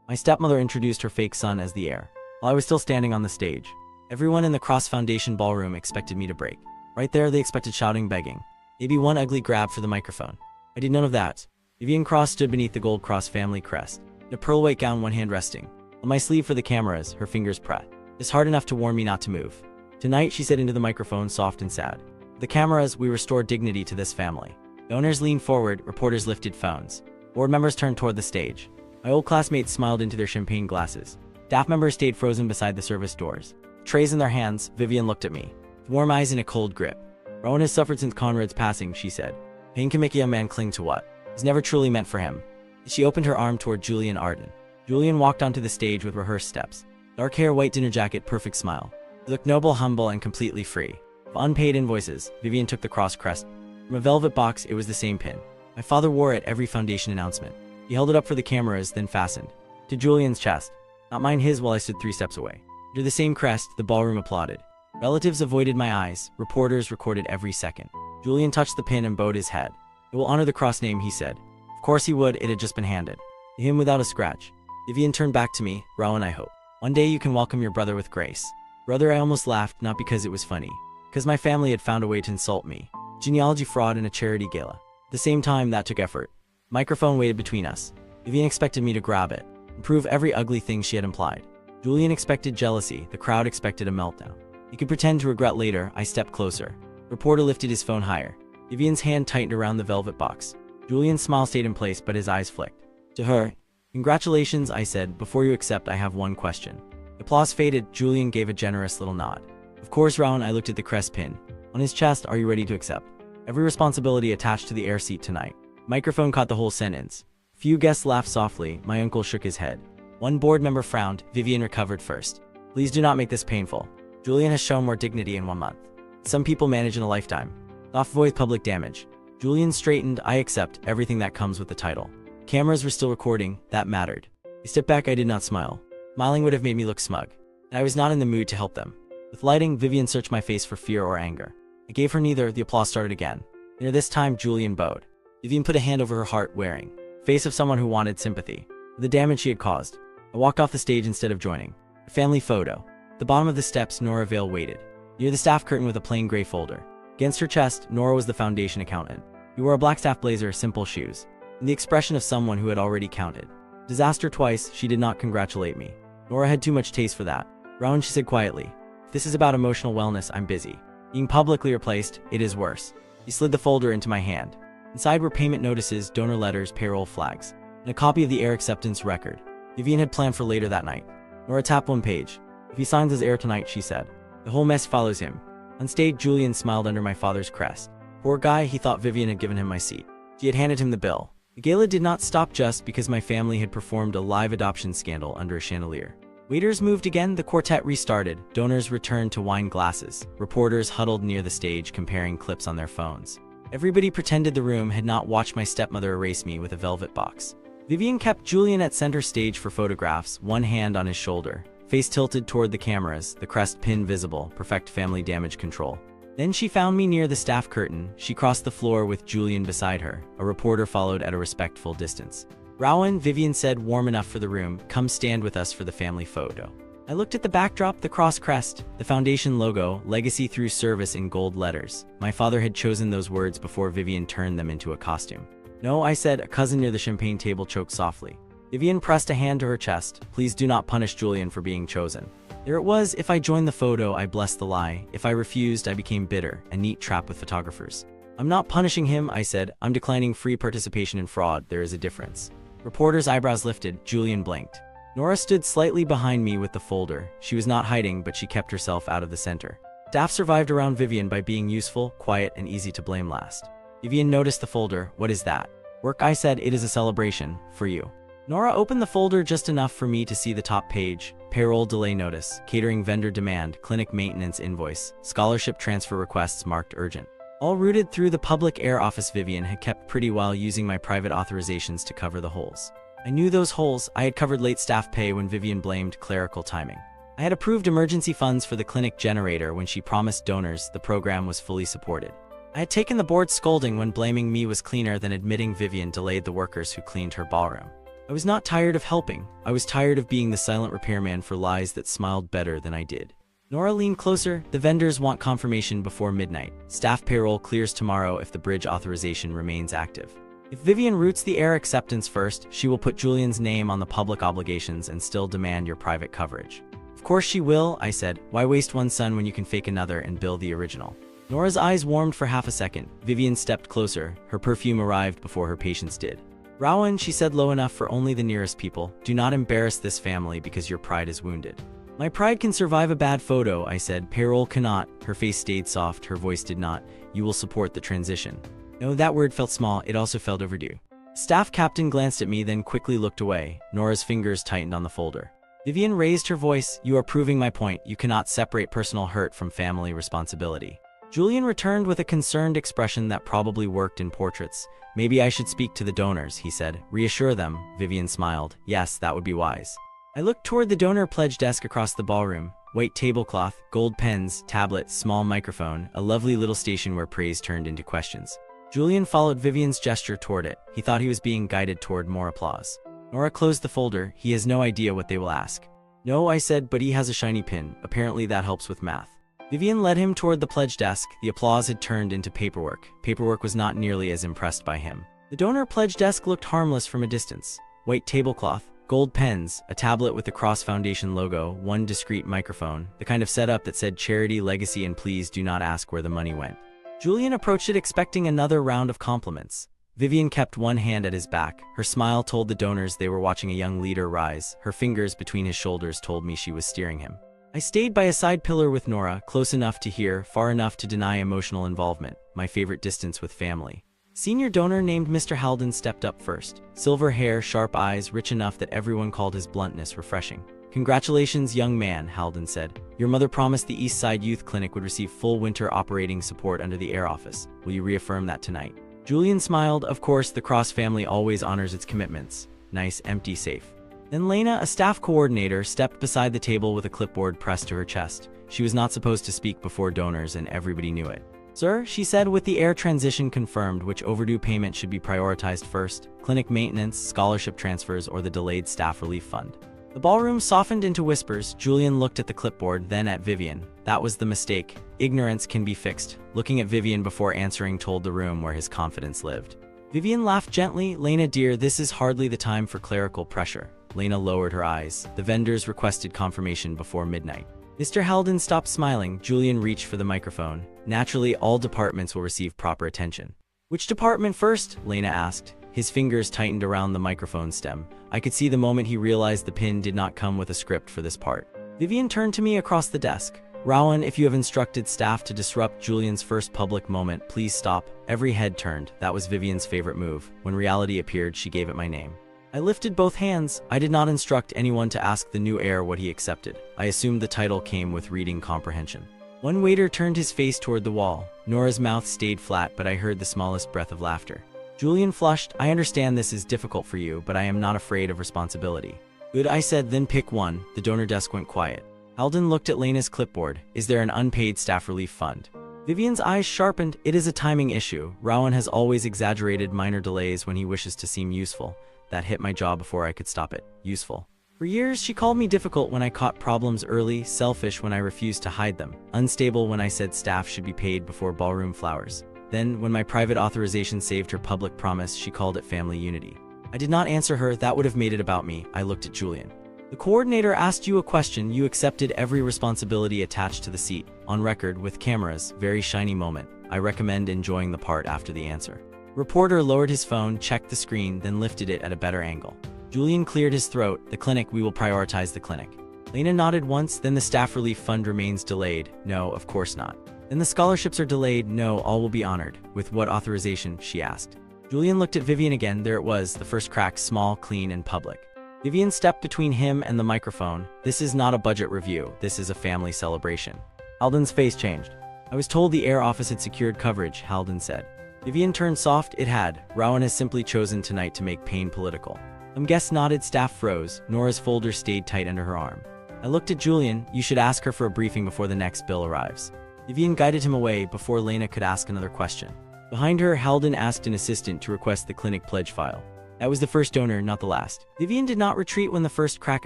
My stepmother introduced her fake son as the heir. While I was still standing on the stage, everyone in the Cross Foundation ballroom expected me to break. Right there, they expected shouting, begging. Maybe one ugly grab for the microphone. I did none of that. Vivian Cross stood beneath the gold Cross family crest, in a pearl white gown, one hand resting on my sleeve for the cameras, her fingers pressed. It's hard enough to warn me not to move. Tonight, she said into the microphone, soft and sad. With the cameras, we restore dignity to this family. The owners leaned forward, reporters lifted phones. Board members turned toward the stage. My old classmates smiled into their champagne glasses. Staff members stayed frozen beside the service doors. Trays in their hands, Vivian looked at me, with warm eyes and a cold grip. Rowan has suffered since Conrad's passing, she said. Pain can make a young man cling to what is never truly meant for him. She opened her arm toward Julian Arden. Julian walked onto the stage with rehearsed steps. Dark hair, white dinner jacket, perfect smile. He looked noble, humble, and completely free. Of unpaid invoices, Vivian took the cross crest. From a velvet box, it was the same pin. My father wore it every foundation announcement. He held it up for the cameras, then fastened to Julian's chest. Not mine, his, while I stood 3 steps away. Under the same crest, the ballroom applauded. Relatives avoided my eyes. Reporters recorded every second. Julian touched the pin and bowed his head. It will honor the cross name, he said. Of course he would, it had just been handed to him without a scratch. Vivian turned back to me. Rowan, I hope one day you can welcome your brother with grace. Brother, I almost laughed, not because it was funny, because my family had found a way to insult me. Genealogy fraud and a charity gala. At the same time, that took effort. Microphone waited between us. Vivian expected me to grab it and prove every ugly thing she had implied. Julian expected jealousy. The crowd expected a meltdown. He could pretend to regret later. I stepped closer. Reporter lifted his phone higher. Vivian's hand tightened around the velvet box. Julian's smile stayed in place, but his eyes flicked. To her, congratulations, I said. Before you accept, I have one question. Applause faded. Julian gave a generous little nod. Of course, Rowan. I looked at the crest pin on his chest. Are you ready to accept every responsibility attached to the heir seat tonight? Microphone caught the whole sentence. Few guests laughed softly. My uncle shook his head. One board member frowned. Vivian recovered first. Please do not make this painful. Julian has shown more dignity in 1 month. Some people manage in a lifetime. Soft voice, public damage. Julian straightened. I accept everything that comes with the title. Cameras were still recording. That mattered. I stepped back. I did not smile. Smiling would have made me look smug. And I was not in the mood to help them. With lighting, Vivian searched my face for fear or anger. I gave her neither. The applause started again. Near this time, Julian bowed. Vivian put a hand over her heart, wearing the face of someone who wanted sympathy for the damage she had caused. I walked off the stage instead of joining. A family photo. At the bottom of the steps, Nora Vale waited, near the staff curtain with a plain gray folder. Against her chest, Nora was the foundation accountant. He wore a black staff blazer, simple shoes, and the expression of someone who had already counted disaster twice. She did not congratulate me. Nora had too much taste for that. Rowan, she said quietly, if this is about emotional wellness, I'm busy. Being publicly replaced, it is worse. He slid the folder into my hand. Inside were payment notices, donor letters, payroll flags, and a copy of the heir acceptance record Vivian had planned for later that night. Nora tapped one page. If he signs as heir tonight, she said, the whole mess follows him. On stage, Julian smiled under my father's crest. Poor guy, he thought Vivian had given him my seat. She had handed him the bill. The gala did not stop just because my family had performed a live adoption scandal under a chandelier. Waiters moved again, the quartet restarted, donors returned to wine glasses. Reporters huddled near the stage comparing clips on their phones. Everybody pretended the room had not watched my stepmother erase me with a velvet box. Vivian kept Julian at center stage for photographs, one hand on his shoulder, face tilted toward the cameras, the crest pin visible, perfect family damage control. Then she found me near the staff curtain. She crossed the floor with Julian beside her. A reporter followed at a respectful distance. Rowan, Vivian said, warm enough for the room, come stand with us for the family photo. I looked at the backdrop, the cross crest, the foundation logo, legacy through service in gold letters. My father had chosen those words before Vivian turned them into a costume. No, I said. A cousin near the champagne table choked softly. Vivian pressed a hand to her chest. Please do not punish Julian for being chosen. There it was. If I joined the photo, I blessed the lie. If I refused, I became bitter, a neat trap with photographers. I'm not punishing him, I said. I'm declining free participation in fraud. There is a difference. Reporter's eyebrows lifted. Julian blinked. Nora stood slightly behind me with the folder. She was not hiding, but she kept herself out of the center. Staff survived around Vivian by being useful, quiet, and easy to blame last. Vivian noticed the folder. What is that? Work, I said. It is a celebration. For you. Nora opened the folder just enough for me to see the top page. Payroll delay notice, catering vendor demand, clinic maintenance invoice, scholarship transfer requests marked urgent. All routed through the public heir office. Vivian had kept pretty well using my private authorizations to cover the holes. I knew those holes. I had covered late staff pay when Vivian blamed clerical timing. I had approved emergency funds for the clinic generator when she promised donors the program was fully supported. I had taken the board scolding when blaming me was cleaner than admitting Vivian delayed the workers who cleaned her ballroom. I was not tired of helping. I was tired of being the silent repairman for lies that smiled better than I did. Nora leaned closer. The vendors want confirmation before midnight. Staff payroll clears tomorrow if the bridge authorization remains active. If Vivian routes the heir acceptance first, she will put Julian's name on the public obligations and still demand your private coverage. Of course she will, I said. Why waste one son when you can fake another and bill the original? Nora's eyes warmed for half a second. Vivian stepped closer. Her perfume arrived before her patience did. Rowan, she said low enough for only the nearest people, do not embarrass this family because your pride is wounded. My pride can survive a bad photo, I said. Payroll cannot. Her face stayed soft, her voice did not. You will support the transition. No, that word felt small, it also felt overdue. Staff captain glanced at me, then quickly looked away. Nora's fingers tightened on the folder. Vivian raised her voice. You are proving my point. You cannot separate personal hurt from family responsibility. Julian returned with a concerned expression that probably worked in portraits. Maybe I should speak to the donors, he said. Reassure them. Vivian smiled. Yes, that would be wise. I looked toward the donor pledge desk across the ballroom. White tablecloth, gold pens, tablet, small microphone, a lovely little station where praise turned into questions. Julian followed Vivian's gesture toward it. He thought he was being guided toward more applause. Nora closed the folder. He has no idea what they will ask. No, I said, but he has a shiny pin. Apparently that helps with math. Vivian led him toward the pledge desk. The applause had turned into paperwork. Paperwork was not nearly as impressed by him. The donor pledge desk looked harmless from a distance. White tablecloth, gold pens, a tablet with the Cross Foundation logo, one discreet microphone, the kind of setup that said charity, legacy, and please do not ask where the money went. Julian approached it expecting another round of compliments. Vivian kept one hand at his back. Her smile told the donors they were watching a young leader rise. Her fingers between his shoulders told me she was steering him. I stayed by a side pillar with Nora, close enough to hear, far enough to deny emotional involvement, my favorite distance with family. Senior donor named Mr. Halden stepped up first. Silver hair, sharp eyes, rich enough that everyone called his bluntness refreshing. Congratulations, young man, Halden said. Your mother promised the East Side Youth Clinic would receive full winter operating support under the Heir office. Will you reaffirm that tonight? Julian smiled. Of course, the Cross family always honors its commitments. Nice, empty safe. Then Lena, a staff coordinator, stepped beside the table with a clipboard pressed to her chest. She was not supposed to speak before donors, and everybody knew it. Sir, she said, with the heir transition confirmed, which overdue payment should be prioritized first? Clinic maintenance, scholarship transfers, or the delayed staff relief fund? The ballroom softened into whispers. Julian looked at the clipboard, then at Vivian. That was the mistake. Ignorance can be fixed. Looking at Vivian before answering told the room where his confidence lived. Vivian laughed gently. Lena dear, this is hardly the time for clerical pressure. Lena lowered her eyes. The vendors requested confirmation before midnight. Mr. Halden stopped smiling. Julian reached for the microphone. Naturally, all departments will receive proper attention. Which department first? Lena asked. His fingers tightened around the microphone stem. I could see the moment he realized the pin did not come with a script for this part. Vivian turned to me across the desk. Rowan, if you have instructed staff to disrupt Julian's first public moment, please stop. Every head turned. That was Vivian's favorite move. When reality appeared, she gave it my name. I lifted both hands. I did not instruct anyone to ask the new heir what he accepted. I assumed the title came with reading comprehension. One waiter turned his face toward the wall. Nora's mouth stayed flat, but I heard the smallest breath of laughter. Julian flushed. I understand this is difficult for you, but I am not afraid of responsibility. Good, I said, then pick one. The donor desk went quiet. Halden looked at Lena's clipboard. Is there an unpaid staff relief fund? Vivian's eyes sharpened. It is a timing issue. Rowan has always exaggerated minor delays when he wishes to seem useful. That hit my jaw before I could stop it. Useful. For years, she called me difficult when I caught problems early, selfish when I refused to hide them, unstable when I said staff should be paid before ballroom flowers. Then, when my private authorization saved her public promise, she called it family unity. I did not answer her. That would have made it about me. I looked at Julian. The coordinator asked you a question. You accepted every responsibility attached to the seat. On record, with cameras, very shiny moment. I recommend enjoying the part after the answer. Reporter lowered his phone, checked the screen, then lifted it at a better angle. Julian cleared his throat. The clinic, we will prioritize the clinic. Lena nodded once. Then the staff relief fund remains delayed. No, of course not. Then the scholarships are delayed. No, all will be honored. With what authorization? She asked. Julian looked at Vivian again. There it was, the first crack, small, clean, and public. Vivian stepped between him and the microphone. This is not a budget review. This is a family celebration. Halden's face changed. I was told the Heir office had secured coverage, Halden said. Vivian turned soft. It had. Rowan has simply chosen tonight to make pain political. Some guests nodded. Staff froze. Nora's folder stayed tight under her arm. I looked at Julian. You should ask her for a briefing before the next bill arrives. Vivian guided him away before Lena could ask another question. Behind her, Halden asked an assistant to request the clinic pledge file. That was the first donor, not the last. Vivian did not retreat when the first crack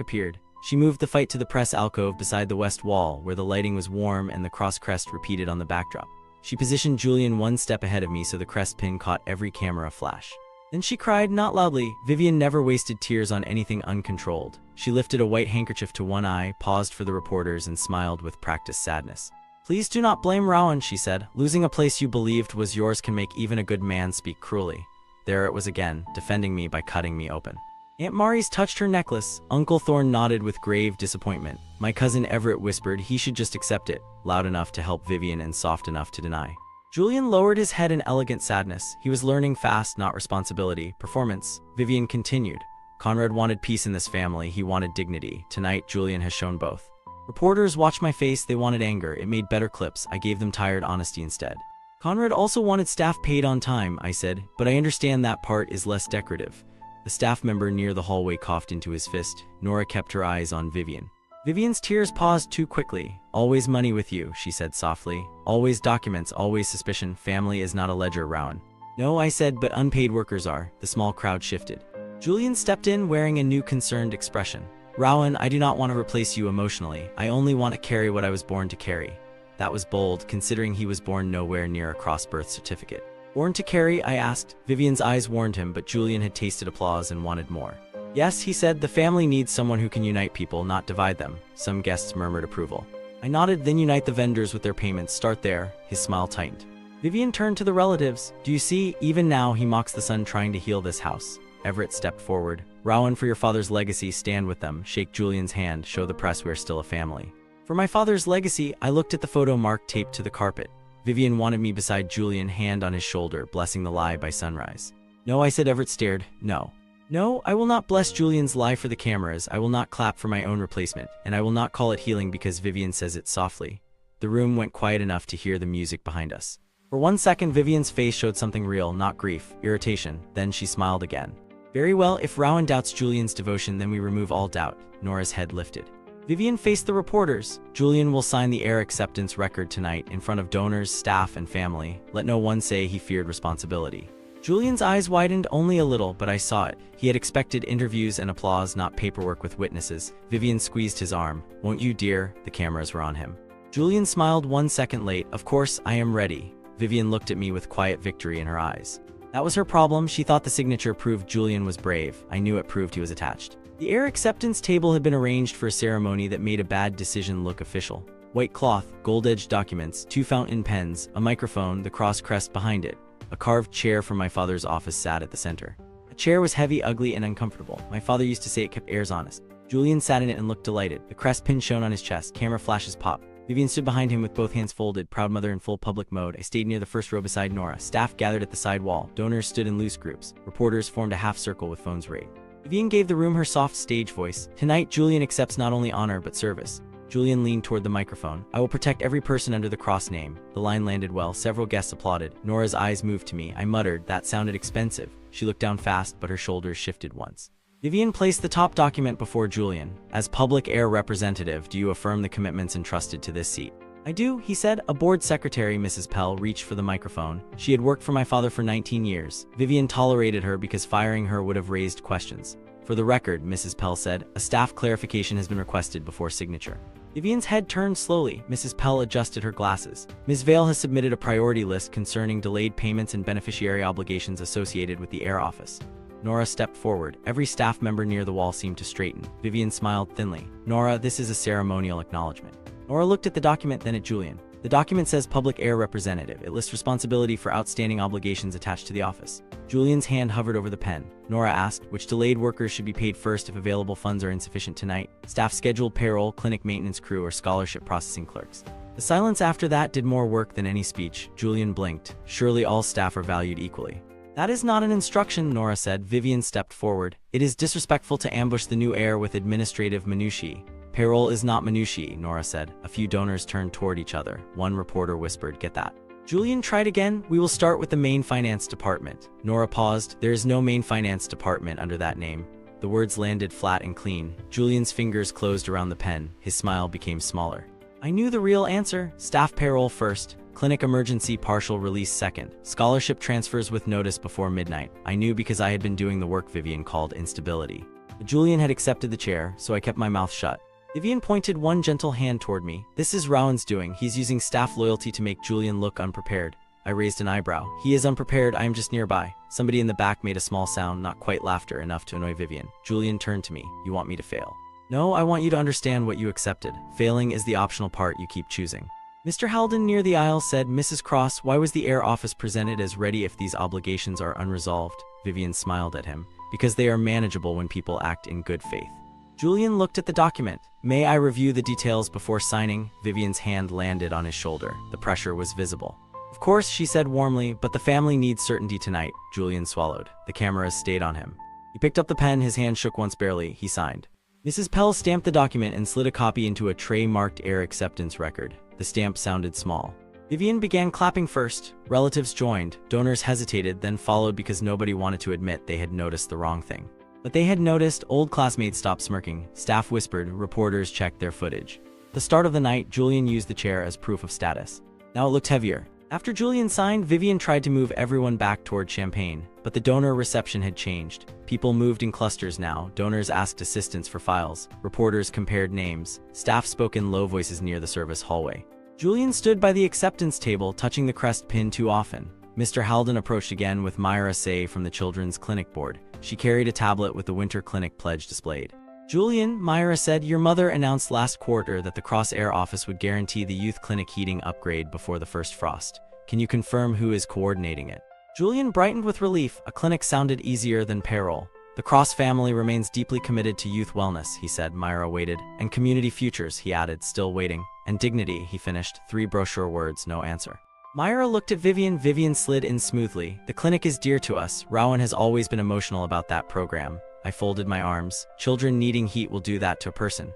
appeared. She moved the fight to the press alcove beside the west wall, where the lighting was warm and the cross crest repeated on the backdrop. She positioned Julian one step ahead of me so the crest pin caught every camera flash. Then she cried, not loudly. Vivian never wasted tears on anything uncontrolled. She lifted a white handkerchief to one eye, paused for the reporters, and smiled with practiced sadness. "Please do not blame Rowan," she said. "Losing a place you believed was yours can make even a good man speak cruelly." There it was again, defending me by cutting me open. Aunt Maurice touched her necklace. Uncle Thorne nodded with grave disappointment. My cousin Everett whispered he should just accept it, loud enough to help Vivian and soft enough to deny. Julian lowered his head in elegant sadness. He was learning fast, not responsibility. Performance. Vivian continued. Conrad wanted peace in this family. He wanted dignity. Tonight, Julian has shown both. Reporters watched my face. They wanted anger. It made better clips. I gave them tired honesty instead. Conrad also wanted staff paid on time, I said, but I understand that part is less decorative. The staff member near the hallway coughed into his fist. Nora kept her eyes on Vivian. Vivian's tears paused too quickly. "Always money with you," she said softly. "Always documents, always suspicion. Family is not a ledger, Rowan." "No," I said, "but unpaid workers are." The small crowd shifted. Julian stepped in wearing a new concerned expression. "Rowan, I do not want to replace you emotionally. I only want to carry what I was born to carry." That was bold, considering he was born nowhere near a cross-birth certificate. "Born to carry?" I asked. Vivian's eyes warned him, but Julian had tasted applause and wanted more. "Yes," he said, "the family needs someone who can unite people, not divide them." Some guests murmured approval. I nodded. "Then unite the vendors with their payments. Start there." His smile tightened. Vivian turned to the relatives. "Do you see? Even now he mocks the son trying to heal this house." Everett stepped forward. "Rowan, for your father's legacy, stand with them. Shake Julian's hand. Show the press we're still a family." "For my father's legacy," I looked at the photo mark taped to the carpet. Vivian wanted me beside Julian, hand on his shoulder, blessing the lie by sunrise. "No," I said. Everett stared. "No. No, I will not bless Julian's lie for the cameras. I will not clap for my own replacement, and I will not call it healing because Vivian says it softly." The room went quiet enough to hear the music behind us. For 1 second, Vivian's face showed something real, not grief, irritation. Then she smiled again. "Very well, if Rowan doubts Julian's devotion, then we remove all doubt." Nora's head lifted. Vivian faced the reporters. "Julian will sign the heir acceptance record tonight in front of donors, staff, and family. Let no one say he feared responsibility." Julian's eyes widened only a little, but I saw it. He had expected interviews and applause, not paperwork with witnesses. Vivian squeezed his arm. "Won't you, dear?" The cameras were on him. Julian smiled 1 second late. "Of course, I am ready." Vivian looked at me with quiet victory in her eyes. That was her problem. She thought the signature proved Julian was brave. I knew it proved he was attached. The heir acceptance table had been arranged for a ceremony that made a bad decision look official. White cloth, gold-edged documents, 2 fountain pens, a microphone, the cross crest behind it. A carved chair from my father's office sat at the center. The chair was heavy, ugly, and uncomfortable. My father used to say it kept heirs honest. Julian sat in it and looked delighted. The crest pin shone on his chest. Camera flashes popped. Vivian stood behind him with both hands folded, proud mother in full public mode. I stayed near the first row beside Nora. Staff gathered at the side wall. Donors stood in loose groups. Reporters formed a half circle with phones raised. Vivian gave the room her soft stage voice. "Tonight, Julian accepts not only honor but service." Julian leaned toward the microphone. "I will protect every person under the cross name." The line landed well. Several guests applauded. Nora's eyes moved to me. I muttered, "That sounded expensive." She looked down fast, but her shoulders shifted once. Vivian placed the top document before Julian. "As public heir representative, do you affirm the commitments entrusted to this seat?" "I do," he said. A board secretary, Mrs. Pell, reached for the microphone. She had worked for my father for 19 years. Vivian tolerated her because firing her would have raised questions. "For the record," Mrs. Pell said, "a staff clarification has been requested before signature." Vivian's head turned slowly. Mrs. Pell adjusted her glasses. "Ms. Vale has submitted a priority list concerning delayed payments and beneficiary obligations associated with the heir office." Nora stepped forward. Every staff member near the wall seemed to straighten. Vivian smiled thinly. "Nora, this is a ceremonial acknowledgement." Nora looked at the document, then at Julian. "The document says public heir representative. It lists responsibility for outstanding obligations attached to the office." Julian's hand hovered over the pen. Nora asked, "Which delayed workers should be paid first if available funds are insufficient tonight? Staff scheduled payroll, clinic maintenance crew, or scholarship processing clerks?" The silence after that did more work than any speech. Julian blinked. "Surely all staff are valued equally." "That is not an instruction," Nora said. Vivian stepped forward. "It is disrespectful to ambush the new heir with administrative minutiae." "Payroll is not minutiae," Nora said. A few donors turned toward each other. One reporter whispered, "Get that." Julian tried again. "We will start with the main finance department." Nora paused. "There is no main finance department under that name." The words landed flat and clean. Julian's fingers closed around the pen. His smile became smaller. I knew the real answer. Staff payroll first. Clinic emergency partial release second. Scholarship transfers with notice before midnight. I knew because I had been doing the work Vivian called instability. But Julian had accepted the chair, so I kept my mouth shut. Vivian pointed one gentle hand toward me. This is Rowan's doing. He's using staff loyalty to make Julian look unprepared. I raised an eyebrow. He is unprepared, I am just nearby. Somebody in the back made a small sound, not quite laughter, enough to annoy Vivian. Julian turned to me. You want me to fail? No, I want you to understand what you accepted. Failing is the optional part you keep choosing. Mr. Halden near the aisle said, Mrs. Cross, why was the Heir office presented as ready if these obligations are unresolved? Vivian smiled at him. Because they are manageable when people act in good faith. Julian looked at the document. May I review the details before signing? Vivian's hand landed on his shoulder. The pressure was visible. Of course, she said warmly, but the family needs certainty tonight. Julian swallowed. The cameras stayed on him. He picked up the pen, his hand shook once barely. He signed. Mrs. Pell stamped the document and slid a copy into a tray marked Heir acceptance record. The stamp sounded small. Vivian began clapping first. Relatives joined. Donors hesitated, then followed because nobody wanted to admit they had noticed the wrong thing. But they had noticed. Old classmates stopped smirking. Staff whispered. Reporters checked their footage. At the start of the night, Julian used the chair as proof of status. Now it looked heavier. After Julian signed, Vivian tried to move everyone back toward champagne, but the donor reception had changed. People moved in clusters now. Donors asked assistance for files. Reporters compared names. Staff spoke in low voices near the service hallway. Julian stood by the acceptance table, touching the crest pin too often. Mr. Halden approached again with Myra Say from the Children's Clinic Board. She carried a tablet with the Winter Clinic pledge displayed. Julian, Myra said, your mother announced last quarter that the Cross Heir office would guarantee the youth clinic heating upgrade before the first frost. Can you confirm who is coordinating it? Julian brightened with relief. A clinic sounded easier than payroll. The Cross family remains deeply committed to youth wellness, he said. Myra waited. And community futures, he added, still waiting. And dignity, he finished. 3 brochure words, no answer. Myra looked at Vivian. Vivian slid in smoothly. The clinic is dear to us. Rowan has always been emotional about that program. I folded my arms. Children needing heat will do that to a person.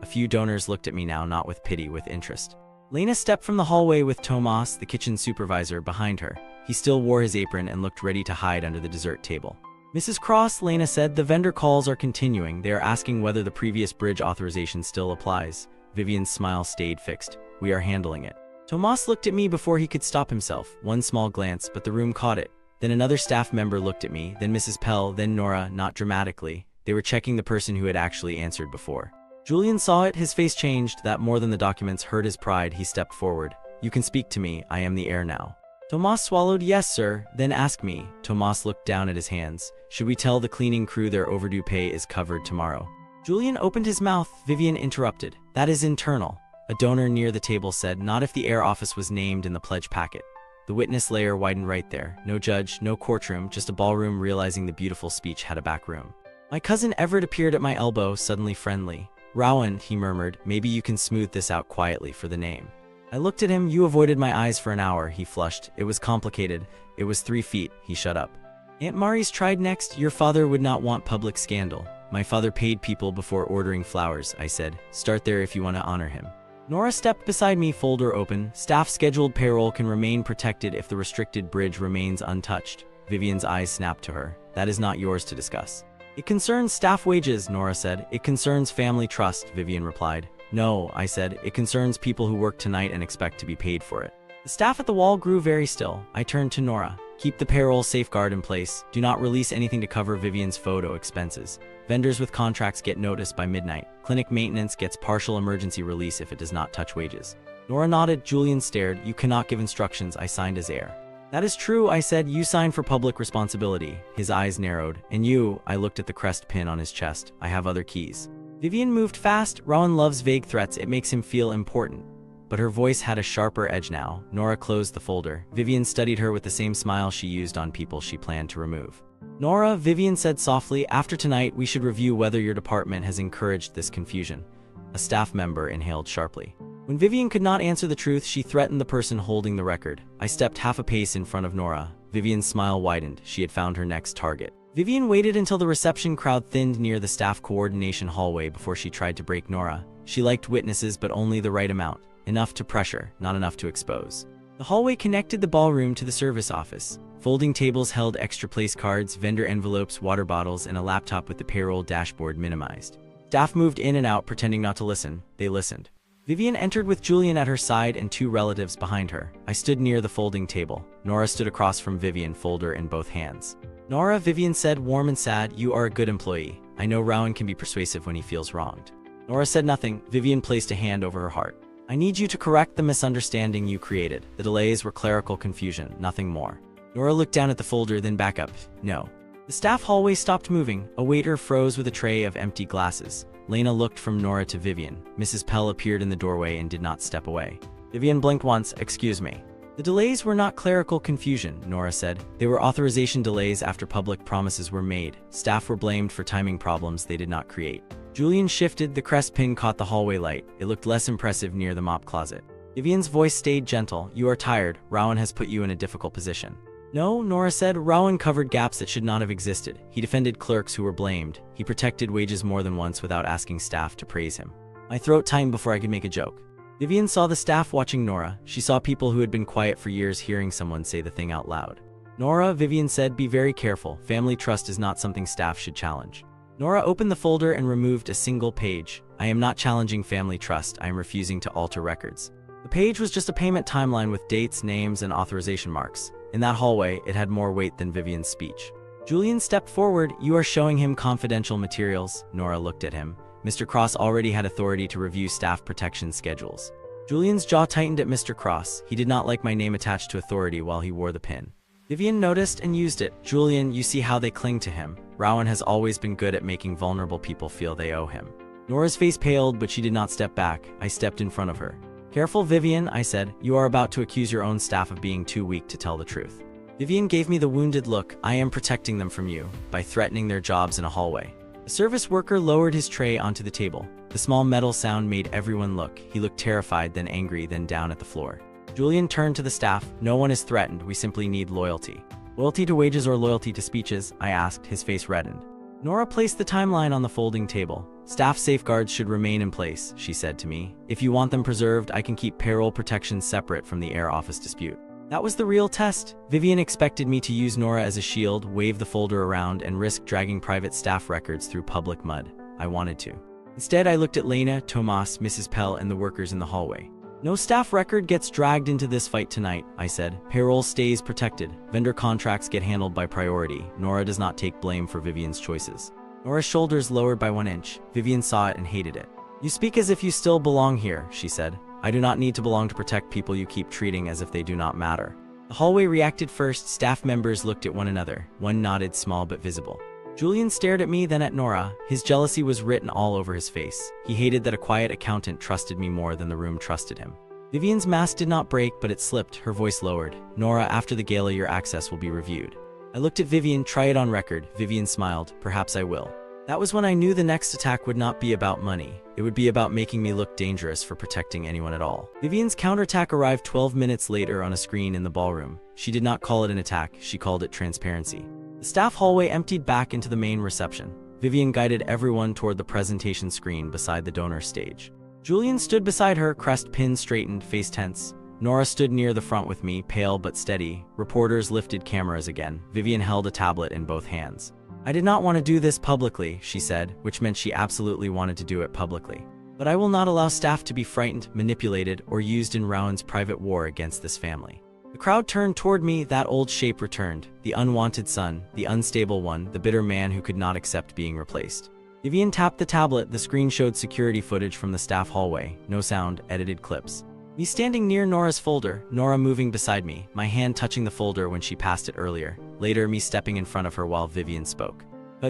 A few donors looked at me now, not with pity, with interest. Lena stepped from the hallway with Tomas, the kitchen supervisor, behind her. He still wore his apron and looked ready to hide under the dessert table. Mrs. Cross, Lena said, the vendor calls are continuing. They are asking whether the previous bridge authorization still applies. Vivian's smile stayed fixed. We are handling it. Tomas looked at me before he could stop himself. One small glance, but the room caught it. Then another staff member looked at me, then Mrs. Pell, then Nora, not dramatically. They were checking the person who had actually answered before. Julian saw it, his face changed. That more than the documents hurt his pride. He stepped forward. You can speak to me, I am the heir now. Tomas swallowed. Yes, sir. Then ask me. Tomas looked down at his hands. Should we tell the cleaning crew their overdue pay is covered tomorrow? Julian opened his mouth. Vivian interrupted. That is internal. A donor near the table said, not if the Heir office was named in the pledge packet. The witness layer widened right there. No judge, no courtroom, just a ballroom. Realizing the beautiful speech had a back room. My cousin Everett appeared at my elbow, suddenly friendly. Rowan, he murmured, maybe you can smooth this out quietly for the name. I looked at him. You avoided my eyes for an hour, he flushed. It was complicated. It was 3 feet. He shut up. Aunt Mari's tried next. Your father would not want public scandal. My father paid people before ordering flowers, I said. Start there if you want to honor him. Nora stepped beside me, folder open. Staff scheduled payroll can remain protected if the restricted bridge remains untouched. Vivian's eyes snapped to her. That is not yours to discuss. It concerns staff wages, Nora said. It concerns family trust, Vivian replied. No, I said. It concerns people who work tonight and expect to be paid for it. The staff at the wall grew very still. I turned to Nora. Keep the payroll safeguard in place. Do not release anything to cover Vivian's photo expenses. Vendors with contracts get notice by midnight. Clinic maintenance gets partial emergency release if it does not touch wages. Nora nodded. Julian stared. You cannot give instructions. I signed as heir. That is true, I said. You sign for public responsibility. His eyes narrowed. And you, I looked at the crest pin on his chest. I have other keys. Vivian moved fast. Rowan loves vague threats. It makes him feel important. But her voice had a sharper edge now. Nora closed the folder. Vivian studied her with the same smile she used on people she planned to remove. Nora, Vivian said softly, after tonight we should review whether your department has encouraged this confusion. A staff member inhaled sharply. When Vivian could not answer the truth, she threatened the person holding the record. I stepped half a pace in front of Nora. Vivian's smile widened. She had found her next target. Vivian waited until the reception crowd thinned near the staff coordination hallway before she tried to break Nora. She liked witnesses, but only the right amount. Enough to pressure, not enough to expose. The hallway connected the ballroom to the service office. Folding tables held extra place cards, vendor envelopes, water bottles, and a laptop with the payroll dashboard minimized. Staff moved in and out, pretending not to listen. They listened. Vivian entered with Julian at her side and two relatives behind her. I stood near the folding table. Nora stood across from Vivian, folder in both hands. Nora, Vivian said, warm and sad, you are a good employee. I know Rowan can be persuasive when he feels wronged. Nora said nothing. Vivian placed a hand over her heart. I need you to correct the misunderstanding you created. The delays were clerical confusion, nothing more. Nora looked down at the folder, then back up. No. The staff hallway stopped moving. A waiter froze with a tray of empty glasses. Lena looked from Nora to Vivian. Mrs. Pell appeared in the doorway and did not step away. Vivian blinked once. Excuse me. The delays were not clerical confusion, Nora said. They were authorization delays after public promises were made. Staff were blamed for timing problems they did not create. Julian shifted. The crest pin caught the hallway light. It looked less impressive near the mop closet. Vivian's voice stayed gentle. You are tired. Rowan has put you in a difficult position. No, Nora said. Rowan covered gaps that should not have existed. He defended clerks who were blamed. He protected wages more than once without asking staff to praise him. My throat tightened before I could make a joke. Vivian saw the staff watching Nora. She saw people who had been quiet for years hearing someone say the thing out loud. Nora, Vivian said, be very careful. Family trust is not something staff should challenge. Nora opened the folder and removed a single page. I am not challenging family trust. I am refusing to alter records. The page was just a payment timeline with dates, names, and authorization marks. In that hallway, it had more weight than Vivian's speech. Julian stepped forward. You are showing him confidential materials. Nora looked at him. Mr. Cross already had authority to review staff protection schedules. Julian's jaw tightened at Mr. Cross. He did not like my name attached to authority while he wore the pin. Vivian noticed and used it. Julian, you see how they cling to him. Rowan has always been good at making vulnerable people feel they owe him. Nora's face paled, but she did not step back. I stepped in front of her. Careful, Vivian, I said. You are about to accuse your own staff of being too weak to tell the truth. Vivian gave me the wounded look. I am protecting them from you by threatening their jobs in a hallway. A service worker lowered his tray onto the table. The small metal sound made everyone look. He looked terrified, then angry, then down at the floor. Julian turned to the staff. No one is threatened. We simply need loyalty. Loyalty to wages or loyalty to speeches? I asked. His face reddened. Nora placed the timeline on the folding table. Staff safeguards should remain in place, she said to me. If you want them preserved, I can keep payroll protections separate from the Heir office dispute. That was the real test. Vivian expected me to use Nora as a shield, wave the folder around, and risk dragging private staff records through public mud. I wanted to. Instead, I looked at Lena, Tomas, Mrs. Pell, and the workers in the hallway. No staff record gets dragged into this fight tonight, I said. Payroll stays protected. Vendor contracts get handled by priority. Nora does not take blame for Vivian's choices. Nora's shoulders lowered by 1 inch. Vivian saw it and hated it. You speak as if you still belong here, she said. I do not need to belong to protect people you keep treating as if they do not matter. The hallway reacted first. Staff members looked at one another. One nodded, small but visible. Julian stared at me, then at Nora. His jealousy was written all over his face. He hated that a quiet accountant trusted me more than the room trusted him. Vivian's mask did not break, but it slipped. Her voice lowered. Nora, after the gala, your access will be reviewed. I looked at Vivian. Try it on record. Vivian smiled. Perhaps I will. That was when I knew the next attack would not be about money. It would be about making me look dangerous for protecting anyone at all. Vivian's counterattack arrived 12 minutes later on a screen in the ballroom. She did not call it an attack. She called it transparency. The staff hallway emptied back into the main reception. Vivian guided everyone toward the presentation screen beside the donor stage. Julian stood beside her, crest pinned, straightened, face tense. Nora stood near the front with me, pale but steady. Reporters lifted cameras again. Vivian held a tablet in both hands. I did not want to do this publicly, she said, which meant she absolutely wanted to do it publicly. But I will not allow staff to be frightened, manipulated, or used in Rowan's private war against this family. The crowd turned toward me. That old shape returned. The unwanted son, the unstable one, the bitter man who could not accept being replaced. Vivian tapped the tablet. The screen showed security footage from the staff hallway. No sound, edited clips. Me standing near Nora's folder, Nora moving beside me, my hand touching the folder when she passed it earlier. Later, me stepping in front of her while Vivian spoke.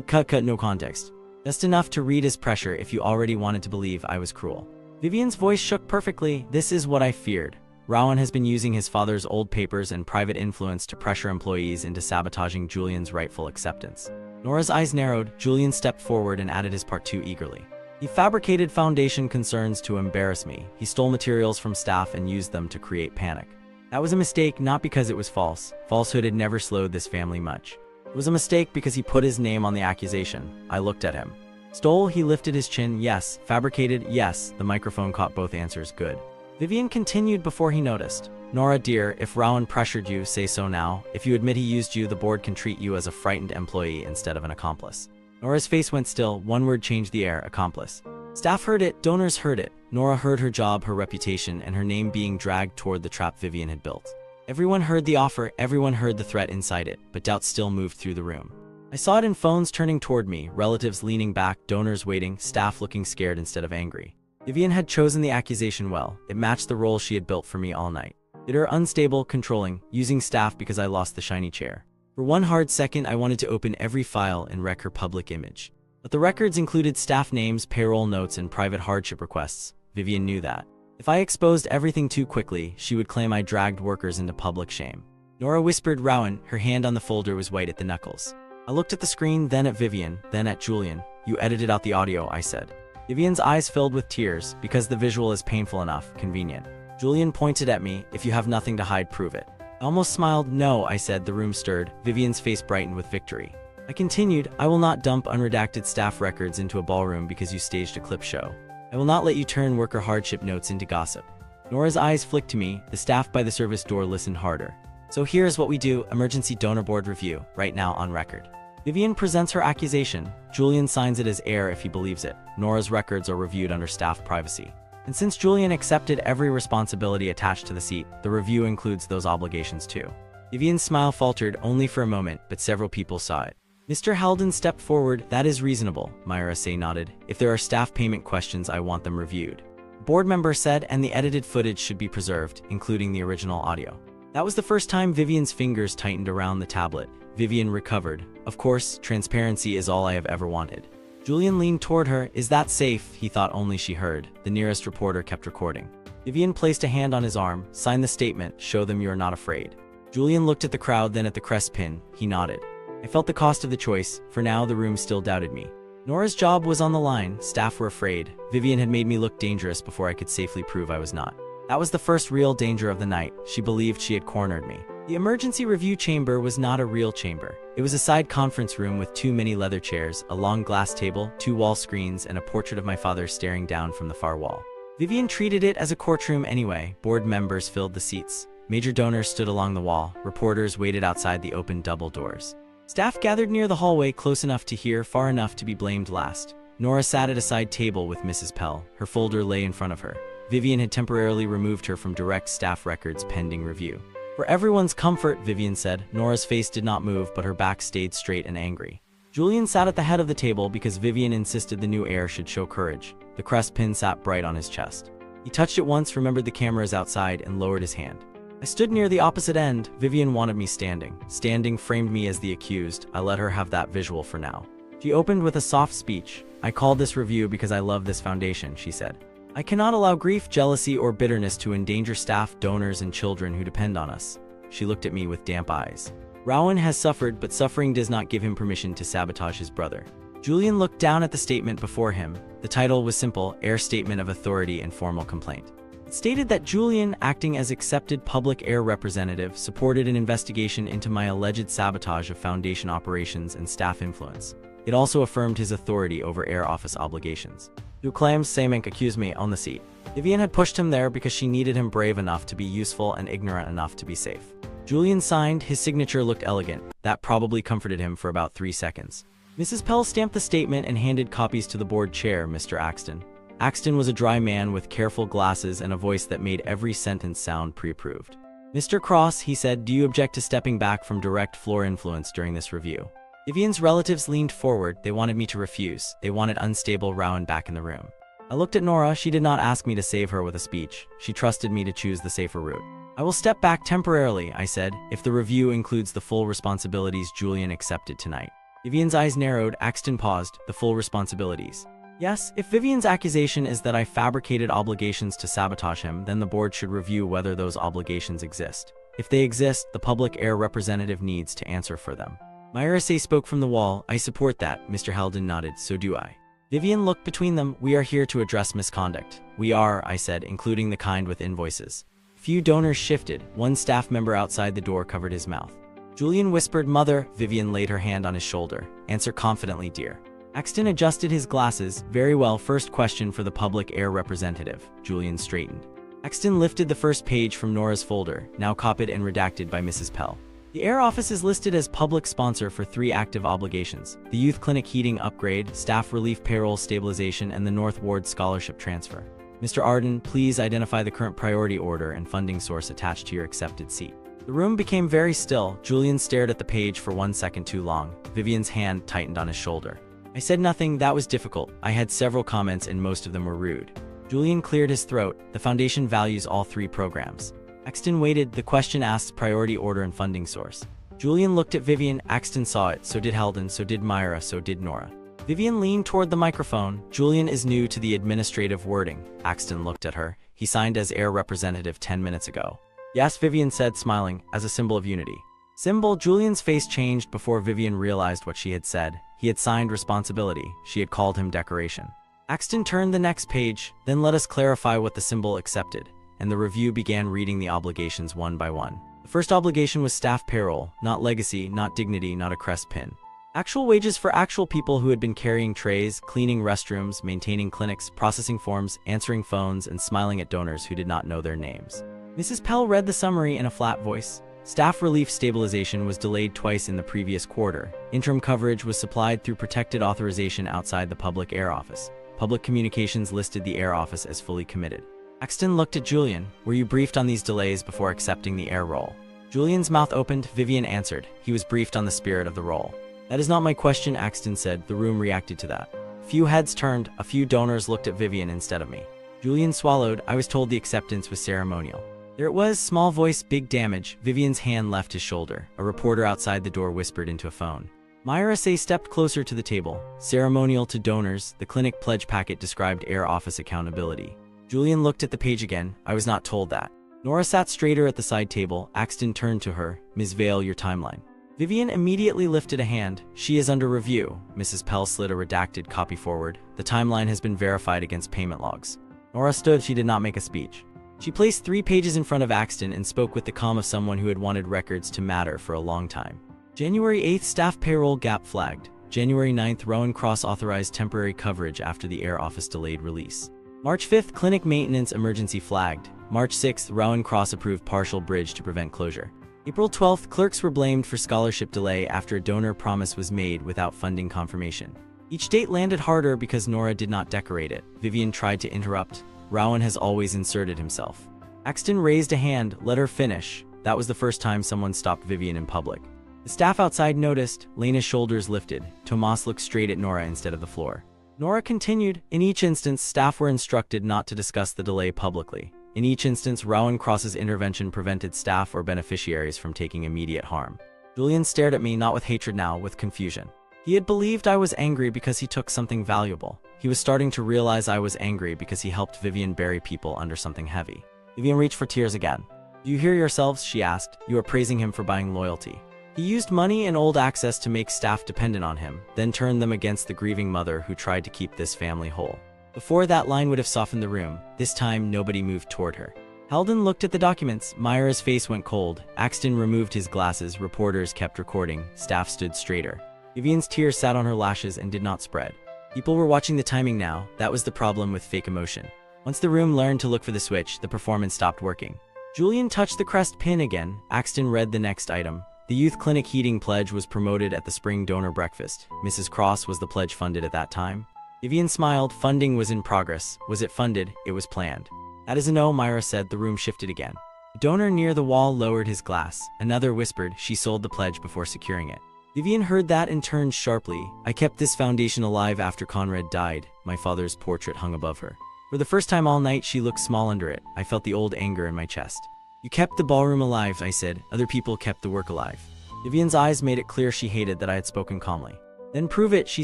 Cut, no context. Just enough to read as pressure if you already wanted to believe I was cruel. Vivian's voice shook perfectly. This is what I feared. Rowan has been using his father's old papers and private influence to pressure employees into sabotaging Julian's rightful acceptance. Nora's eyes narrowed. Julian stepped forward and added his part too eagerly. He fabricated foundation concerns to embarrass me. He stole materials from staff and used them to create panic. That was a mistake, not because it was false. Falsehood had never slowed this family much. It was a mistake because he put his name on the accusation. I looked at him. Stole, he lifted his chin. Yes. Fabricated, yes. The microphone caught both answers. Good. Vivian continued before he noticed. Nora, dear, if Rowan pressured you, say so now. If you admit he used you, the board can treat you as a frightened employee instead of an accomplice. Nora's face went still. One word changed the air. Accomplice. Staff heard it, donors heard it. Nora heard her job, her reputation, and her name being dragged toward the trap Vivian had built. Everyone heard the offer, everyone heard the threat inside it, but doubt still moved through the room. I saw it in phones turning toward me, relatives leaning back, donors waiting, staff looking scared instead of angry. Vivian had chosen the accusation well. It matched the role she had built for me all night. Bitter, unstable, controlling, using staff because I lost the shiny chair. For one hard second, I wanted to open every file and wreck her public image. But the records included staff names, payroll notes, and private hardship requests. Vivian knew that. If I exposed everything too quickly, she would claim I dragged workers into public shame. Nora whispered, "Rowan," her hand on the folder was white at the knuckles. I looked at the screen, then at Vivian, then at Julian. "You edited out the audio," I said. Vivian's eyes filled with tears, because the visual is painful enough, convenient. Julian pointed at me, "If you have nothing to hide, prove it." I almost smiled. "No," I said. The room stirred. Vivian's face brightened with victory. I continued, "I will not dump unredacted staff records into a ballroom because you staged a clip show. I will not let you turn worker hardship notes into gossip." Nora's eyes flicked to me. The staff by the service door listened harder. "So here's what we do, emergency donor board review, right now on record." Vivian presents her accusation. Julian signs it as heir if he believes it. Nora's records are reviewed under staff privacy. And since Julian accepted every responsibility attached to the seat, the review includes those obligations too. Vivian's smile faltered only for a moment, but several people saw it. Mr. Halden stepped forward. "That is reasonable," Myra Say nodded. "If there are staff payment questions, I want them reviewed." The board member said, "And the edited footage should be preserved, including the original audio." That was the first time Vivian's fingers tightened around the tablet. Vivian recovered. "Of course, transparency is all I have ever wanted." Julian leaned toward her. "Is that safe?" He thought only she heard. The nearest reporter kept recording. Vivian placed a hand on his arm. "Sign the statement. Show them you are not afraid." Julian looked at the crowd, then at the crest pin. He nodded. I felt the cost of the choice. For now, the room still doubted me. Nora's job was on the line. Staff were afraid. Vivian had made me look dangerous before I could safely prove I was not. That was the first real danger of the night. She believed she had cornered me. The emergency review chamber was not a real chamber. It was a side conference room with too many leather chairs, a long glass table, 2 wall screens, and a portrait of my father staring down from the far wall. Vivian treated it as a courtroom anyway. Board members filled the seats. Major donors stood along the wall. Reporters waited outside the open double doors. Staff gathered near the hallway, close enough to hear, far enough to be blamed last. Nora sat at a side table with Mrs. Pell. Her folder lay in front of her. Vivian had temporarily removed her from direct staff records pending review. "For everyone's comfort," Vivian said. Nora's face did not move, but her back stayed straight and angry. Julian sat at the head of the table because Vivian insisted the new heir should show courage. The crest pin sat bright on his chest. He touched it once, remembered the cameras outside, and lowered his hand. I stood near the opposite end. Vivian wanted me standing. Standing framed me as the accused. I let her have that visual for now. She opened with a soft speech. "I called this review because I love this foundation," she said. "I cannot allow grief, jealousy, or bitterness to endanger staff, donors, and children who depend on us." She looked at me with damp eyes. "Rowan has suffered, but suffering does not give him permission to sabotage his brother." Julian looked down at the statement before him. The title was simple: Heir Statement of Authority and Formal Complaint. It stated that Julian, acting as accepted public heir representative, supported an investigation into my alleged sabotage of foundation operations and staff influence. It also affirmed his authority over heir office obligations. "You claims Samank accused me on the seat." Vivian had pushed him there because she needed him brave enough to be useful and ignorant enough to be safe. Julian signed. His signature looked elegant. That probably comforted him for about 3 seconds. Mrs. Pell stamped the statement and handed copies to the board chair, Mr. Axton. Axton was a dry man with careful glasses and a voice that made every sentence sound pre-approved. "Mr. Cross," he said, "do you object to stepping back from direct floor influence during this review?" Vivian's relatives leaned forward. They wanted me to refuse. They wanted unstable Rowan back in the room. I looked at Nora. She did not ask me to save her with a speech. She trusted me to choose the safer route. "I will step back temporarily," I said, "if the review includes the full responsibilities Julian accepted tonight." Vivian's eyes narrowed. Axton paused. "The full responsibilities?" "Yes, if Vivian's accusation is that I fabricated obligations to sabotage him, then the board should review whether those obligations exist. If they exist, the public heir representative needs to answer for them." Myra Say spoke from the wall. "I support that." Mr. Halden nodded. "So do I." Vivian looked between them. "We are here to address misconduct." "We are," I said, "including the kind with invoices." Few donors shifted. One staff member outside the door covered his mouth. Julian whispered, "Mother." Vivian laid her hand on his shoulder. "Answer confidently, dear." Axton adjusted his glasses. "Very well, first question for the public heir representative." Julian straightened. Axton lifted the first page from Nora's folder, now copied and redacted by Mrs. Pell. The Heir office is listed as public sponsor for 3 active obligations: the Youth Clinic heating upgrade, staff relief payroll stabilization, and the North Ward scholarship transfer. Mr. Arden, please identify the current priority order and funding source attached to your accepted seat. The room became very still. Julian stared at the page for 1 second too long. Vivian's hand tightened on his shoulder. I said nothing. That was difficult. I had several comments and most of them were rude. Julian cleared his throat. The Foundation values all 3 programs. Axton waited. The question asks priority order and funding source. Julian looked at Vivian. Axton saw it. So did Heldon. So did Myra. So did Nora. Vivian leaned toward the microphone. Julian is new to the administrative wording. Axton looked at her. He signed as Heir representative 10 minutes ago. Yes, Vivian said, smiling, as a symbol of unity. Symbol. Julian's face changed before Vivian realized what she had said. He had signed responsibility. She had called him decoration. Axton turned the next page. Then let us clarify what the symbol accepted. And the review began reading the obligations one by one. The first obligation was staff payroll, not legacy, not dignity, not a crest pin. Actual wages for actual people who had been carrying trays, cleaning restrooms, maintaining clinics, processing forms, answering phones, and smiling at donors who did not know their names. Mrs. Pell read the summary in a flat voice. Staff relief stabilization was delayed twice in the previous quarter. Interim coverage was supplied through protected authorization outside the public Heir office. Public communications listed the Heir office as fully committed. Axton looked at Julian. Were you briefed on these delays before accepting the Heir role? Julian's mouth opened. Vivian answered. He was briefed on the spirit of the role. That is not my question, Axton said. The room reacted to that. Few heads turned. A few donors looked at Vivian instead of me. Julian swallowed. I was told the acceptance was ceremonial. There it was, small voice, big damage. Vivian's hand left his shoulder. A reporter outside the door whispered into a phone. Myra Say stepped closer to the table. Ceremonial to donors, the clinic pledge packet described Heir office accountability. Julian looked at the page again. I was not told that. Nora sat straighter at the side table. Axton turned to her. Ms. Vale, your timeline. Vivian immediately lifted a hand. She is under review. Mrs. Pell slid a redacted copy forward. The timeline has been verified against payment logs. Nora stood. She did not make a speech. She placed 3 pages in front of Axton and spoke with the calm of someone who had wanted records to matter for a long time. January 8th, staff payroll gap flagged. January 9th, Rowan Cross authorized temporary coverage after the Heir office delayed release. March 5th, clinic maintenance emergency flagged. March 6th, Rowan Cross approved partial bridge to prevent closure. April 12th, clerks were blamed for scholarship delay after a donor promise was made without funding confirmation. Each date landed harder because Nora did not decorate it. Vivian tried to interrupt. Rowan has always inserted himself. Axton raised a hand. Let her finish. That was the first time someone stopped Vivian in public. The staff outside noticed. Lena's shoulders lifted. Tomas looked straight at Nora instead of the floor. Nora continued. In each instance, staff were instructed not to discuss the delay publicly. In each instance, Rowan Cross's intervention prevented staff or beneficiaries from taking immediate harm. Julian stared at me, not with hatred now, with confusion. He had believed I was angry because he took something valuable. He was starting to realize I was angry because he helped Vivian bury people under something heavy. Vivian reached for tears again. Do you hear yourselves? She asked. You are praising him for buying loyalty. He used money and old access to make staff dependent on him, then turned them against the grieving mother who tried to keep this family whole. Before, that line would have softened the room. This time, nobody moved toward her. Heldon looked at the documents. Myra's face went cold. Axton removed his glasses. Reporters kept recording. Staff stood straighter. Vivian's tears sat on her lashes and did not spread. People were watching the timing now. That was the problem with fake emotion. Once the room learned to look for the switch, the performance stopped working. Julian touched the crest pin again. Axton read the next item. The Youth Clinic heating pledge was promoted at the spring donor breakfast. Mrs. Cross was the pledge funded at that time. Vivian smiled. Funding was in progress. Was it funded? It was planned. That is a no, Myra said. The room shifted again. A donor near the wall lowered his glass. Another whispered, she sold the pledge before securing it. Vivian heard that and turned sharply. I kept this foundation alive after Conrad died. My father's portrait hung above her. For the first time all night, she looked small under it. I felt the old anger in my chest. You kept the ballroom alive, I said. Other people kept the work alive. Vivian's eyes made it clear she hated that I had spoken calmly. Then prove it, she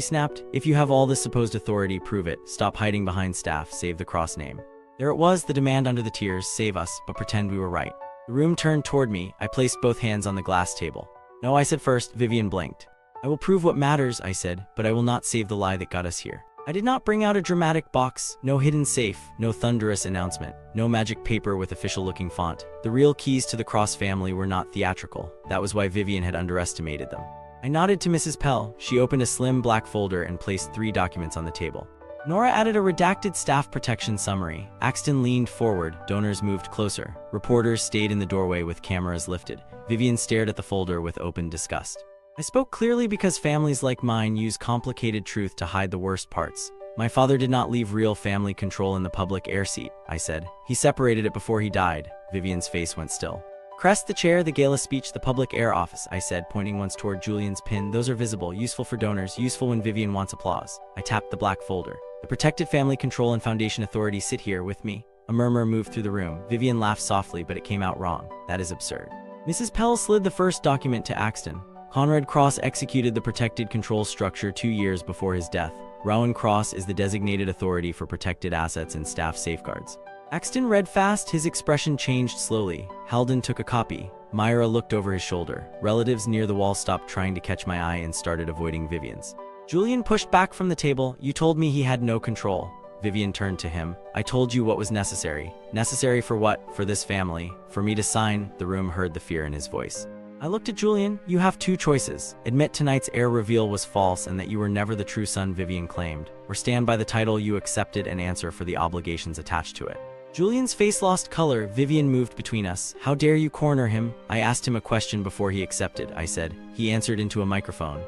snapped. If you have all this supposed authority, prove it. Stop hiding behind staff. Save the cross name. There it was, the demand under the tears. Save us, but pretend we were right. The room turned toward me. I placed both hands on the glass table. No, I said first. Vivian blinked. I will prove what matters, I said, but I will not save the lie that got us here. I did not bring out a dramatic box, no hidden safe, no thunderous announcement, no magic paper with official-looking font. The real keys to the Cross family were not theatrical. That was why Vivian had underestimated them. I nodded to Mrs. Pell. She opened a slim black folder and placed 3 documents on the table. Nora added a redacted staff protection summary. Axton leaned forward, donors moved closer. Reporters stayed in the doorway with cameras lifted. Vivian stared at the folder with open disgust. I spoke clearly because families like mine use complicated truth to hide the worst parts. My father did not leave real family control in the public air seat, I said. He separated it before he died. Vivian's face went still. Crest, the chair, the gala speech, the public air office, I said, pointing once toward Julian's pin. Those are visible, useful for donors, useful when Vivian wants applause. I tapped the black folder. The Protected Family Control and Foundation Authority sit here with me. A murmur moved through the room. Vivian laughed softly, but it came out wrong. That is absurd. Mrs. Pell slid the first document to Axton. Conrad Cross executed the protected control structure 2 years before his death. Rowan Cross is the designated authority for protected assets and staff safeguards. Axton read fast, his expression changed slowly. Halden took a copy. Myra looked over his shoulder. Relatives near the wall stopped trying to catch my eye and started avoiding Vivian's. Julian pushed back from the table. You told me he had no control. Vivian turned to him. I told you what was necessary. Necessary for what? For this family. For me to sign. The room heard the fear in his voice. I looked at Julian. You have 2 choices. Admit tonight's heir reveal was false and that you were never the true son Vivian claimed, or stand by the title you accepted and answer for the obligations attached to it. Julian's face lost color. Vivian moved between us. How dare you corner him? I asked him a question before he accepted, I said. He answered into a microphone.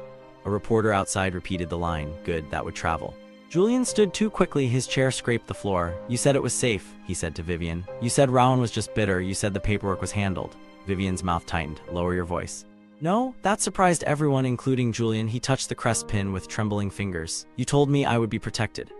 A reporter outside repeated the line. Good, that would travel. Julian stood too quickly, his chair scraped the floor. You said it was safe, he said to Vivian. You said Rowan was just bitter, you said the paperwork was handled. Vivian's mouth tightened. Lower your voice. No, that surprised everyone, including Julian. He touched the crest pin with trembling fingers. You told me I would be protected.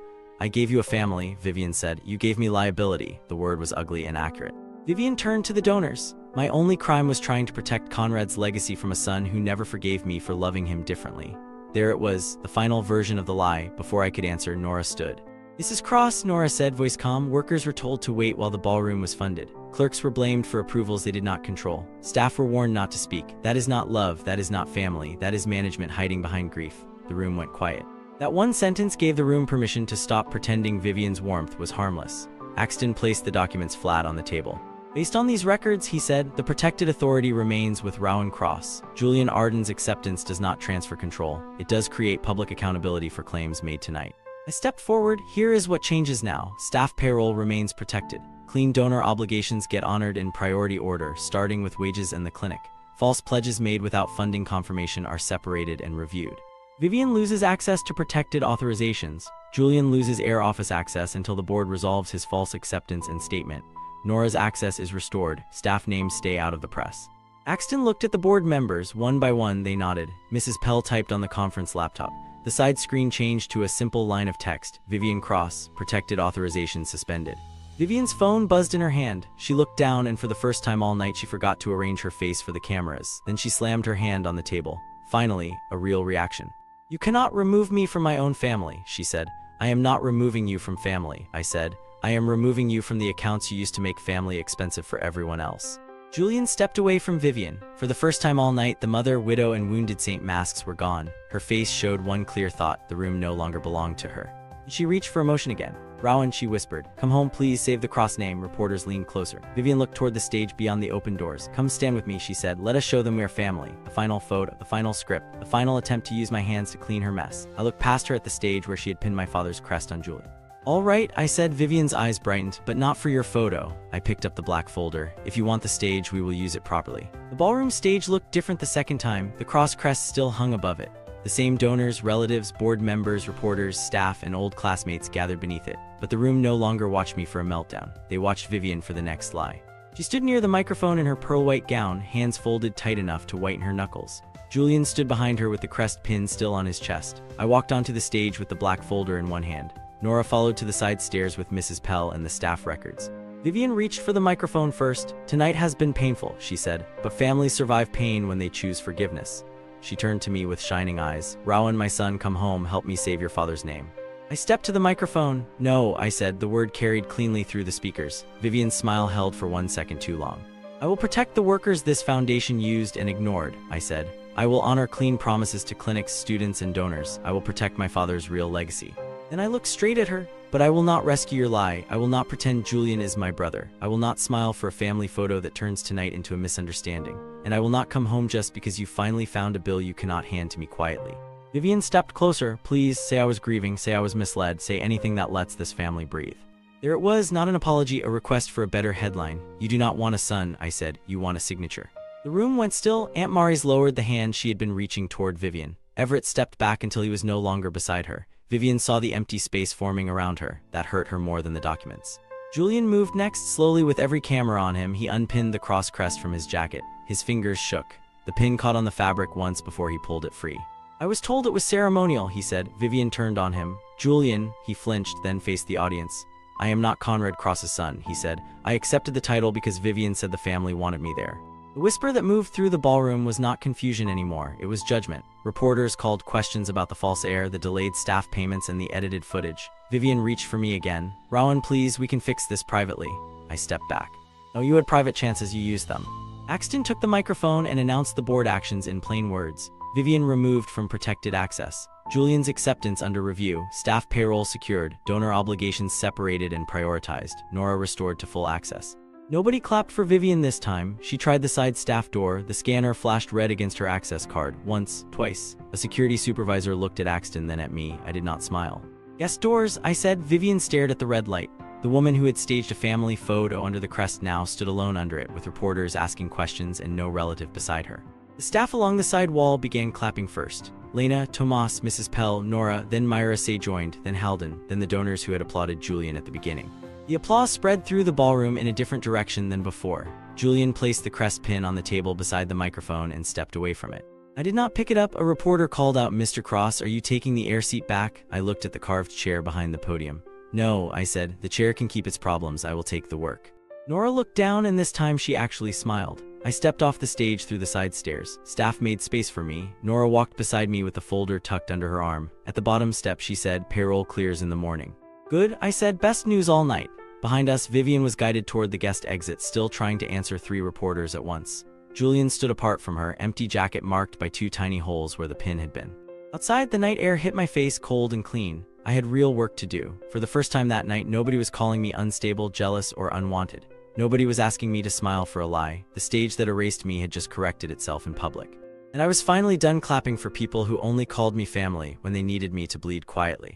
I gave you a family, Vivian said. You gave me liability. The word was ugly and accurate. Vivian turned to the donors. My only crime was trying to protect Conrad's legacy from a son who never forgave me for loving him differently. There it was, the final version of the lie. Before I could answer, Nora stood. Mrs. Cross, Nora said, voice calm. Workers were told to wait while the ballroom was funded. Clerks were blamed for approvals they did not control. Staff were warned not to speak. That is not love, that is not family, that is management hiding behind grief. The room went quiet. That one sentence gave the room permission to stop pretending Vivian's warmth was harmless. Axton placed the documents flat on the table. Based on these records, he said, the protected authority remains with Rowan Cross. Julian Arden's acceptance does not transfer control. It does create public accountability for claims made tonight. I stepped forward. Here is what changes now. Staff payroll remains protected. Clean donor obligations get honored in priority order, starting with wages and the clinic. False pledges made without funding confirmation are separated and reviewed. Vivian loses access to protected authorizations. Julian loses heir office access until the board resolves his false acceptance and statement. Nora's access is restored. Staff names stay out of the press. Axton looked at the board members. One by one, they nodded. Mrs. Pell typed on the conference laptop. The side screen changed to a simple line of text. Vivian Cross, protected authorization suspended. Vivian's phone buzzed in her hand. She looked down and for the first time all night she forgot to arrange her face for the cameras. Then she slammed her hand on the table. Finally, a real reaction. You cannot remove me from my own family, she said. I am not removing you from family, I said. I am removing you from the accounts you used to make family expensive for everyone else. Julian stepped away from Vivian. For the first time all night, the mother, widow, and wounded saint masks were gone. Her face showed one clear thought. The room no longer belonged to her. She reached for emotion again. Rowan, she whispered. Come home, please, save the cross name. Reporters leaned closer. Vivian looked toward the stage beyond the open doors. Come stand with me, she said. Let us show them we are family. The final photo, the final script, the final attempt to use my hands to clean her mess. I looked past her at the stage where she had pinned my father's crest on Julian. All right, I said. Vivian's eyes brightened, but not for your photo. I picked up the black folder. If you want the stage, we will use it properly. The ballroom stage looked different the second time. The cross crest still hung above it. The same donors, relatives, board members, reporters, staff, and old classmates gathered beneath it. But the room no longer watched me for a meltdown. They watched Vivian for the next lie. She stood near the microphone in her pearl-white gown, hands folded tight enough to whiten her knuckles. Julian stood behind her with the crest pin still on his chest. I walked onto the stage with the black folder in one hand. Nora followed to the side stairs with Mrs. Pell and the staff records. Vivian reached for the microphone first. Tonight has been painful, she said, but families survive pain when they choose forgiveness. She turned to me with shining eyes. Rowan, my son, come home, help me save your father's name. I stepped to the microphone. No, I said, the word carried cleanly through the speakers. Vivian's smile held for 1 second too long. I will protect the workers this foundation used and ignored, I said. I will honor clean promises to clinics, students, and donors. I will protect my father's real legacy. Then I looked straight at her. But I will not rescue your lie. I will not pretend Julian is my brother. I will not smile for a family photo that turns tonight into a misunderstanding. And I will not come home just because you finally found a bill you cannot hand to me quietly. Vivian stepped closer. Please, say I was grieving, say I was misled, say anything that lets this family breathe. There it was, not an apology, a request for a better headline. You do not want a son, I said, you want a signature. The room went still. Aunt Mari's lowered the hand she had been reaching toward Vivian. Everett stepped back until he was no longer beside her. Vivian saw the empty space forming around her. That hurt her more than the documents. Julian moved next. Slowly, with every camera on him, he unpinned the cross crest from his jacket. His fingers shook. The pin caught on the fabric once before he pulled it free. I was told it was ceremonial, he said. Vivian turned on him. Julian, he flinched, then faced the audience. I am not Conrad Cross's son, he said. I accepted the title because Vivian said the family wanted me there. The whisper that moved through the ballroom was not confusion anymore. It was judgment. Reporters called questions about the false heir, the delayed staff payments, and the edited footage. Vivian reached for me again. Rowan, please, we can fix this privately. I stepped back. No, you had private chances, you used them. Axton took the microphone and announced the board actions in plain words. Vivian removed from protected access. Julian's acceptance under review. Staff payroll secured. Donor obligations separated and prioritized. Nora restored to full access. Nobody clapped for Vivian this time. She tried the side staff door. The scanner flashed red against her access card. Once, twice. A security supervisor looked at Axton, then at me. I did not smile. Guest doors, I said. Vivian stared at the red light. The woman who had staged a family photo under the crest now stood alone under it, with reporters asking questions and no relative beside her. The staff along the side wall began clapping first. Lena, Tomas, Mrs. Pell, Nora, then Myra Say joined, then Halden, then the donors who had applauded Julian at the beginning. The applause spread through the ballroom in a different direction than before. Julian placed the crest pin on the table beside the microphone and stepped away from it. I did not pick it up. A reporter called out, Mr. Cross, are you taking the air seat back? I looked at the carved chair behind the podium. No, I said, the chair can keep its problems. I will take the work. Nora looked down, and this time she actually smiled. I stepped off the stage through the side stairs. Staff made space for me. Nora walked beside me with the folder tucked under her arm. At the bottom step, she said, payroll clears in the morning. Good, I said, best news all night. Behind us, Vivian was guided toward the guest exit, still trying to answer 3 reporters at once. Julian stood apart from her, empty jacket marked by 2 tiny holes where the pin had been. Outside, the night air hit my face cold and clean. I had real work to do. For the first time that night, nobody was calling me unstable, jealous, or unwanted. Nobody was asking me to smile for a lie. The stage that erased me had just corrected itself in public. And I was finally done clapping for people who only called me family when they needed me to bleed quietly.